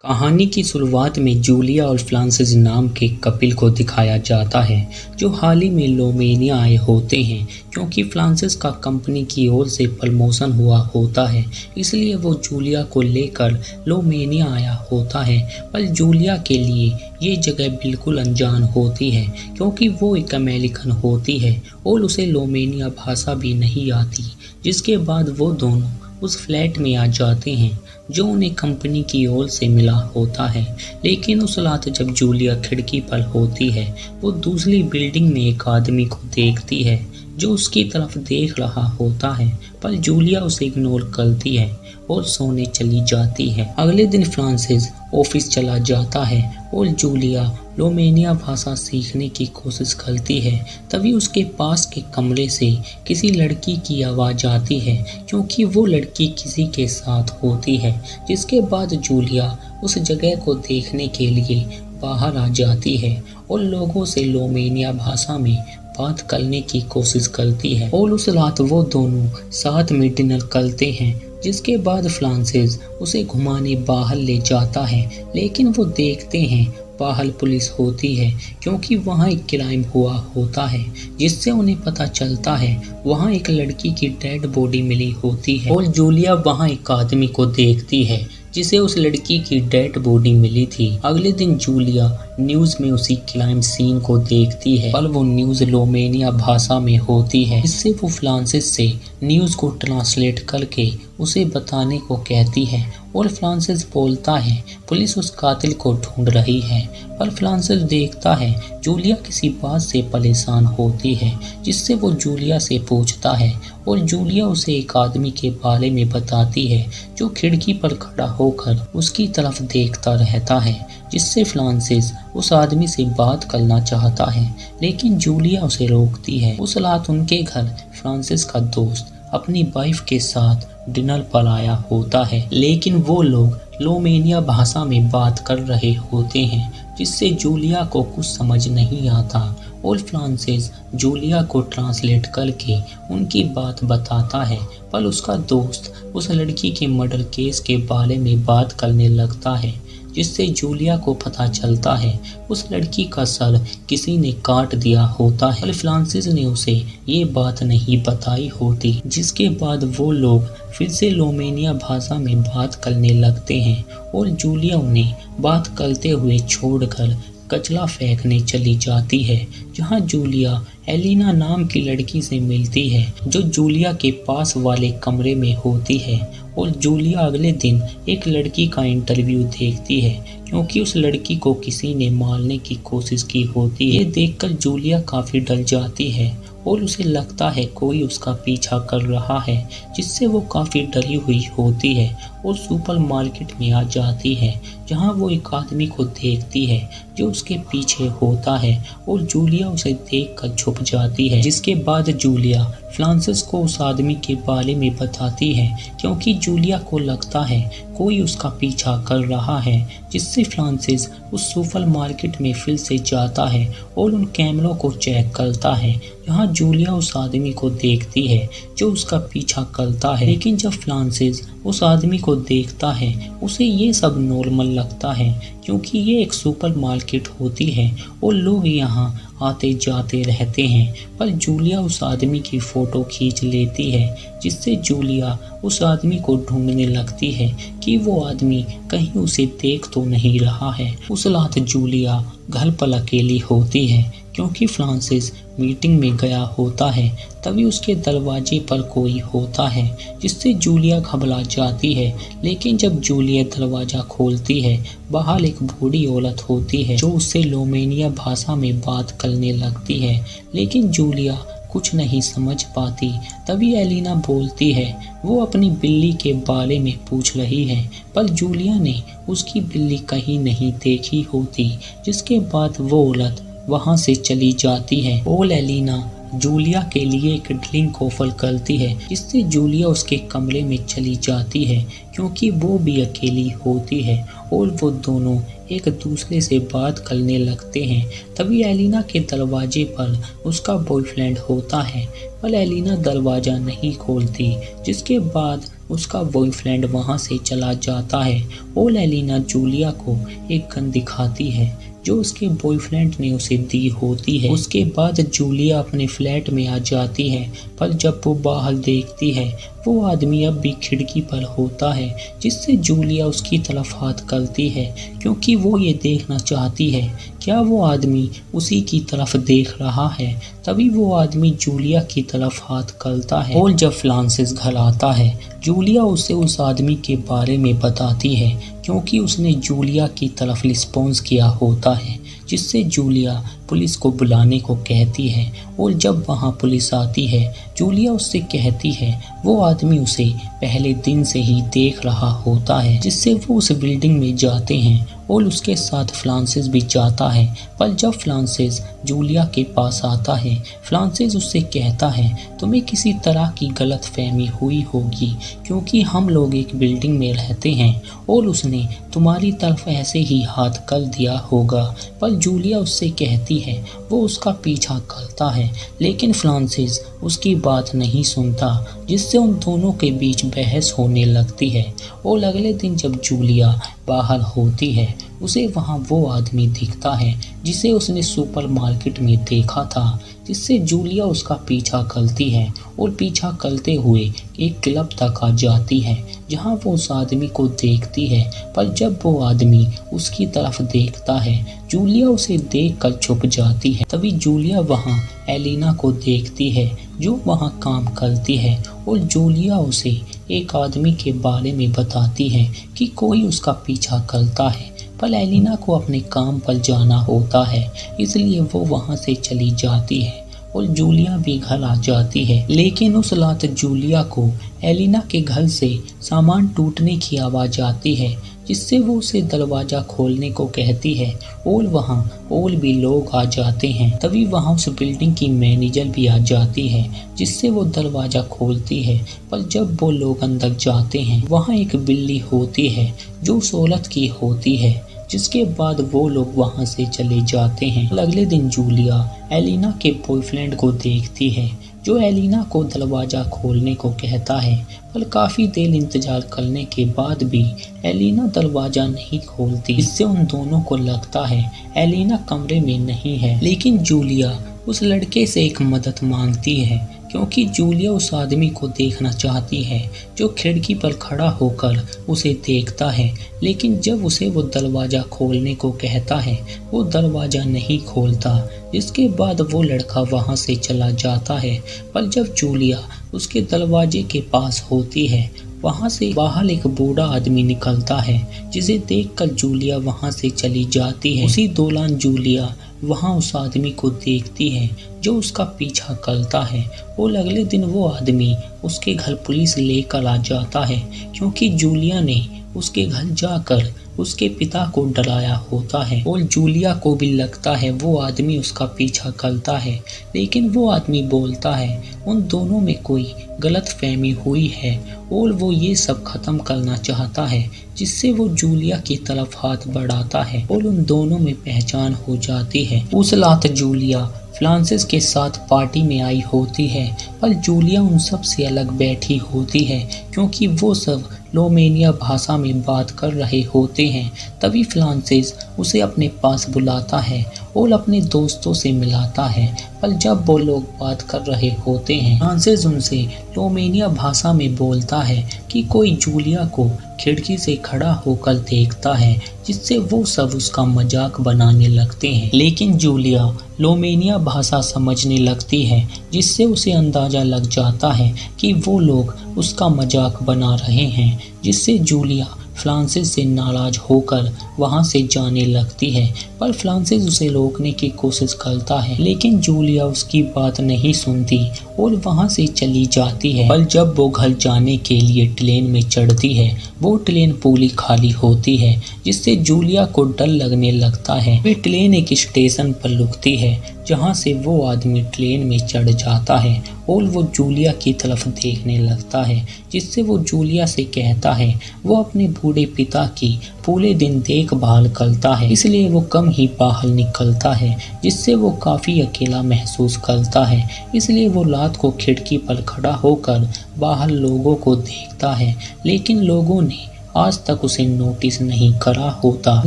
कहानी की शुरुआत में जूलिया और फ्रांसिस नाम के कपिल को दिखाया जाता है जो हाल ही में लोमेनिया आए होते हैं। क्योंकि फ्रांसिस का कंपनी की ओर से प्रमोशन हुआ होता है, इसलिए वो जूलिया को लेकर लोमेनिया आया होता है। पर जूलिया के लिए ये जगह बिल्कुल अनजान होती है, क्योंकि वो एक अमेरिकन होती है और उसे लोमेनिया भाषा भी नहीं आती। जिसके बाद वो दोनों उस फ्लैट में आ जाते हैं जो उन्हें कंपनी की ओर से मिला होता है। लेकिन उस रात जब जूलिया खिड़की पर होती है, वो दूसरी बिल्डिंग में एक आदमी को देखती है जो उसकी तरफ देख रहा होता है। पर जूलिया उसे इग्नोर करती है और सोने चली जाती है। अगले दिन फ्रांसिस ऑफिस चला जाता है और जूलिया लोमेनिया भाषा सीखने की कोशिश करती है। तभी उसके पास के कमरे से किसी लड़की की आवाज़ आती है, क्योंकि वो लड़की किसी के साथ होती है। जिसके बाद जूलिया उस जगह को देखने के लिए बाहर आ जाती है और लोगों से लोमेनिया भाषा में बात करने की कोशिश करती है। और उस रात वो दोनों साथ में डिनर करते हैं। जिसके बाद फ्रांसिस उसे घुमाने बाहर ले जाता है, लेकिन वो देखते हैं बाहर पुलिस होती है, क्योंकि वहाँ एक क्राइम हुआ होता है। जिससे उन्हें पता चलता है वहाँ एक लड़की की डेड बॉडी मिली होती है। और जूलिया वहाँ एक आदमी को देखती है जिसे उस लड़की की डेड बॉडी मिली थी। अगले दिन जूलिया न्यूज़ में उसी क्राइम सीन को देखती है, पर वो न्यूज़ लोमेनिया भाषा में होती है। इससे वो फ्रांसिस से न्यूज़ को ट्रांसलेट करके उसे बताने को कहती है। और फ्रांसिस बोलता है पुलिस उस कातिल को ढूंढ रही है। पर फ्रांसिस देखता है जूलिया किसी बात से परेशान होती है, जिससे वो जूलिया से पूछता है और जूलिया उसे एक आदमी के बारे में बताती है जो खिड़की पर खड़ा होकर उसकी तरफ देखता रहता है। जिससे फ्रांसिस उस आदमी से बात करना चाहता है, लेकिन जूलिया उसे रोकती है। उस रात उनके घर फ्रांसिस का दोस्त अपनी वाइफ के साथ डिनर पर आया होता है, लेकिन वो लोग लोमेनिया भाषा में बात कर रहे होते हैं, जिससे जूलिया को कुछ समझ नहीं आता। और फ्रांसिस जूलिया को ट्रांसलेट करके उनकी बात बताता है, पर उसका दोस्त उस लड़की के मर्डर केस के बारे में बात करने लगता है। जिससे जूलिया को पता चलता है उस लड़की का सर किसी ने काट दिया होता है, पर फ्रांसिस ने उसे ये बात नहीं बताई होती। जिसके बाद वो लोग फिर से लोमेनिया भाषा में बात करने लगते हैं और जूलिया उन्हें बात करते हुए छोड़कर कचरा फेंकने चली जाती है, जहां जूलिया एलिना नाम की लड़की से मिलती है जो जूलिया के पास वाले कमरे में होती है। और जूलिया अगले दिन एक लड़की का इंटरव्यू देखती है, क्योंकि उस लड़की को किसी ने मारने की कोशिश की होती है। ये देखकर जूलिया काफ़ी डर जाती है और उसे लगता है कोई उसका पीछा कर रहा है, जिससे वो काफ़ी डरी हुई होती है और सुपरमार्केट में आ जाती है, जहां वो एक आदमी को देखती है जो उसके पीछे होता है और जूलिया उसे देखकर छुप जाती है। जिसके बाद जूलिया फ्रांसिस को उस आदमी के बारे में बताती है, क्योंकि जूलिया को लगता है कोई उसका पीछा कर रहा है। जिससे फ्रांसिस उस सुपरमार्केट में फिर से जाता है और उन कैमरों को चेक करता है, जहां जूलिया उस आदमी को देखती है जो उसका पीछा करता है। लेकिन जब फ्रांसिस उस आदमी को देखता है उसे ये सब नॉर्मल लगता है, क्योंकि ये एक सुपरमार्केट होती है और लोग यहाँ आते जाते रहते हैं। पर जूलिया उस आदमी की फ़ोटो खींच लेती है, जिससे जूलिया उस आदमी को ढूंढने लगती है कि वो आदमी कहीं उसे देख तो नहीं रहा है। उस रात जूलिया घर पर अकेली होती है, क्योंकि फ्रांसिस मीटिंग में गया होता है। तभी उसके दरवाजे पर कोई होता है, जिससे जूलिया घबरा जाती है। लेकिन जब जूलिया दरवाज़ा खोलती है, बाहर एक बूढ़ी औरत होती है जो उससे लोमेनिया भाषा में बात करने लगती है। लेकिन जूलिया कुछ नहीं समझ पाती। तभी एलिना बोलती है वो अपनी बिल्ली के बारे में पूछ रही है, पर जूलिया ने उसकी बिल्ली कहीं नहीं देखी होती। जिसके बाद वो औरत वहाँ से चली जाती है और एलिना जूलिया के लिए एक ड्रिंक ऑफर करती है, जिससे जूलिया उसके कमरे में चली जाती है, क्योंकि वो भी अकेली होती है और वो दोनों एक दूसरे से बात करने लगते हैं। तभी एलिना के दरवाजे पर उसका बॉयफ्रेंड होता है, पर एलिना दरवाज़ा नहीं खोलती। जिसके बाद उसका बॉयफ्रेंड वहाँ से चला जाता है और एलिना जूलिया को एक गन दिखाती है जो उसके बॉयफ्रेंड ने उसे दी होती है। उसके बाद जूलिया अपने फ्लैट में आ जाती है, पर जब वो बाहर देखती है वो आदमी अब भी खिड़की पर होता है, जिससे जूलिया उसकी तरफ हाथ करती है क्योंकि वो ये देखना चाहती है क्या वो आदमी उसी की तरफ देख रहा है। तभी वो आदमी जूलिया की तरफ हाथ करता है और जब फ्रांसिस घर आता है जूलिया उसे उस आदमी के बारे में बताती है क्योंकि उसने जूलिया की तरफ रिस्पॉन्स किया होता है, जिससे जूलिया पुलिस को बुलाने को कहती है। और जब वहाँ पुलिस आती है जूलिया उससे कहती है वो आदमी उसे पहले दिन से ही देख रहा होता है, जिससे वो उस बिल्डिंग में जाते हैं और उसके साथ फ्रांसिस भी जाता है। पर जब फ्रांसिस जूलिया के पास आता है फ्रांसिस उससे कहता है तुम्हें किसी तरह की गलतफहमी हुई होगी क्योंकि हम लोग एक बिल्डिंग में रहते हैं और उसने तुम्हारी तरफ ऐसे ही हाथ कर दिया होगा। पर जूलिया उससे कहती है वो उसका पीछा करता है, लेकिन फ्रांसिस उसकी बात नहीं सुनता, जिससे उन दोनों के बीच बहस होने लगती है। और अगले दिन जब जूलिया बाहर होती है उसे वहाँ वो आदमी दिखता है जिसे उसने सुपरमार्केट में देखा था, जिससे जूलिया उसका पीछा करती है और पीछा करते हुए एक क्लब तक आ जाती है जहाँ वो उस आदमी को देखती है। पर जब वो आदमी उसकी तरफ देखता है जूलिया उसे देखकर छुप जाती है। तभी जूलिया वहाँ एलिना को देखती है जो वहाँ काम करती है और जूलिया उसे एक आदमी के बारे में बताती है कि कोई उसका पीछा करता है, पर एलिना को अपने काम पर जाना होता है इसलिए वो वहाँ से चली जाती है और जूलिया भी घर आ जाती है। लेकिन उस रात जूलिया को एलिना के घर से सामान टूटने की आवाज़ आती है, जिससे वो उसे दरवाज़ा खोलने को कहती है और वहाँ और भी लोग आ जाते हैं। तभी वहाँ उस बिल्डिंग की मैनेजर भी आ जाती है, जिससे वो दरवाज़ा खोलती है। पर जब वो लोग अंदर जाते हैं वहाँ एक बिल्ली होती है जो उस औरत की होती है, जिसके बाद वो लोग वहाँ से चले जाते हैं। अगले दिन जूलिया एलिना के बॉयफ्रेंड को देखती है जो एलिना को दरवाज़ा खोलने को कहता है, पर काफ़ी देर इंतजार करने के बाद भी एलिना दरवाज़ा नहीं खोलती। इससे उन दोनों को लगता है एलिना कमरे में नहीं है। लेकिन जूलिया उस लड़के से एक मदद मांगती है क्योंकि जूलिया उस आदमी को देखना चाहती है जो खिड़की पर खड़ा होकर उसे देखता है। लेकिन जब उसे वो दरवाज़ा खोलने को कहता है वो दरवाज़ा नहीं खोलता, जिसके बाद वो लड़का वहाँ से चला जाता है। पर जब जूलिया उसके दरवाजे के पास होती है वहाँ से बाहर एक बूढ़ा आदमी निकलता है, जिसे देखकर जूलिया वहाँ से चली जाती है। उसी दौरान जूलिया वहाँ उस आदमी को देखती है जो उसका पीछा करता है और अगले दिन वो आदमी उसके घर पुलिस लेकर आ जाता है क्योंकि जूलिया ने उसके घर जाकर उसके पिता को डराया होता है। और जूलिया को भी लगता है वो आदमी उसका पीछा करता है, लेकिन वो आदमी बोलता है उन दोनों में कोई गलतफहमी हुई है और वो ये सब खत्म करना चाहता है, जिससे वो जूलिया की तरफ हाथ बढ़ाता है और उन दोनों में पहचान हो जाती है। उस रात जूलिया फ्रांसिस के साथ पार्टी में आई होती है, पर जूलिया उन सब से अलग बैठी होती है क्योंकि वो सब रोमानिया भाषा में बात कर रहे होते हैं। तभी फ्रांसिस उसे अपने पास बुलाता है और अपने दोस्तों से मिलाता है। पर जब वो लोग बात कर रहे होते हैं फ्रांसिस उनसे रोमानिया भाषा में बोलता है कि कोई जूलिया को खिड़की से खड़ा होकर देखता है, जिससे वो सब उसका मजाक बनाने लगते हैं। लेकिन जूलिया रोमानिया भाषा समझने लगती है, जिससे उसे अंदाज़ा लग जाता है कि वो लोग उसका मजाक बना रहे हैं, जिससे जूलिया फ्रांसिस से नाराज़ होकर वहाँ से जाने लगती है। पर फ्रांसिस उसे रोकने की कोशिश करता है, लेकिन जूलिया उसकी बात नहीं सुनती और वहाँ से चली जाती है। पर जब वो घर जाने के लिए ट्रेन में चढ़ती है वो ट्रेन पूरी खाली होती है, जिससे जूलिया को डर लगने लगता है। वे ट्रेन एक स्टेशन पर रुकती है जहाँ से वो आदमी ट्रेन में चढ़ जाता है और वो जूलिया की तरफ देखने लगता है, जिससे वो जूलिया से कहता है वो अपने बूढ़े पिता की पूरे दिन देखभाल करता है, इसलिए वो कम ही बाहर निकलता है, जिससे वो काफ़ी अकेला महसूस करता है। इसलिए वो रात को खिड़की पर खड़ा होकर बाहर लोगों को देखता है, लेकिन लोगों ने आज तक उसे नोटिस नहीं करा होता।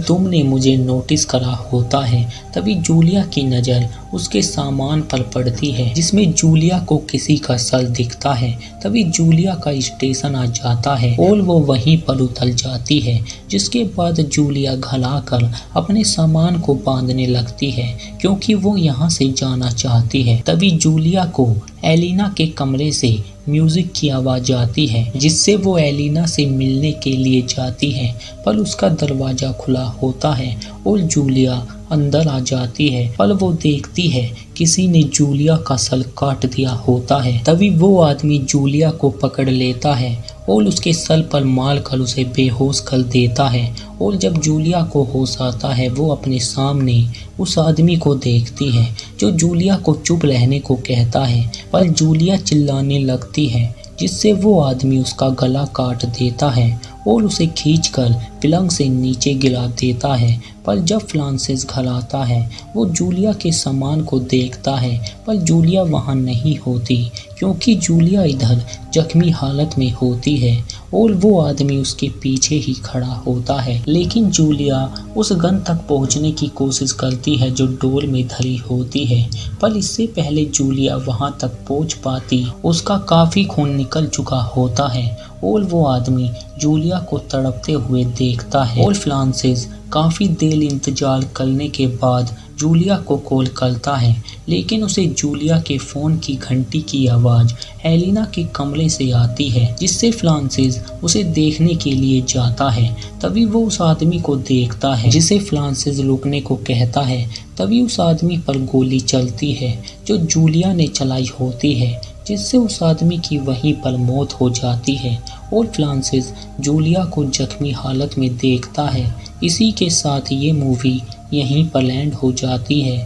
तुमने मुझे नोटिस करा होता है। तभी जूलिया की नज़र उसके सामान पर पड़ती है, जिसमें जूलिया को किसी का सर दिखता है। तभी जूलिया का स्टेशन आ जाता है और वो वहीं पर उतर जाती है, जिसके बाद जूलिया घलाकर अपने सामान को बांधने लगती है, क्योंकि वो यहाँ से जाना चाहती है। तभी जूलिया को एलिना के कमरे से म्यूजिक की आवाज़ आती है, जिससे वो एलिना से मिलने के लिए जाती है, पर उसका दरवाज़ा खुला होता है और जूलिया अंदर आ जाती है, पर वो देखती है किसी ने जूलिया का सर काट दिया होता है। तभी वो आदमी जूलिया को पकड़ लेता है और उसके सर पर मारकर उसे बेहोश कर देता है। और जब जूलिया को होश आता है, वो अपने सामने उस आदमी को देखती है जो जूलिया को चुप रहने को कहता है, पर जूलिया चिल्लाने लगती है, जिससे वो आदमी उसका गला काट देता है और उसे खींचकर पलंग से नीचे गिरा देता है। पर जब फ्रांसिस घर आता है, वो जूलिया के सामान को देखता है, पर जूलिया वहाँ नहीं होती, क्योंकि जूलिया इधर जख्मी हालत में होती है और वो आदमी उसके पीछे ही खड़ा होता है। लेकिन जूलिया उस गन तक पहुँचने की कोशिश करती है जो डोर में धरी होती है, पर इससे पहले जूलिया वहाँ तक पहुँच पाती उसका काफ़ी खून निकल चुका होता है और वो आदमी जूलिया को तड़पते हुए देखता है। और फ्रांसिस काफ़ी देर इंतजार करने के बाद जूलिया को कॉल करता है, लेकिन उसे जूलिया के फ़ोन की घंटी की आवाज़ एलिना के कमरे से आती है, जिससे फ्रांसिस उसे देखने के लिए जाता है। तभी वो उस आदमी को देखता है, जिसे फ्रांसिस रुकने को कहता है। तभी उस आदमी पर गोली चलती है जो जूलिया ने चलाई होती है, जिससे उस आदमी की वहीं पर मौत हो जाती है और फ्रांसिस जूलिया को जख्मी हालत में देखता है। इसी के साथ ये मूवी यहीं पर एंड हो जाती है।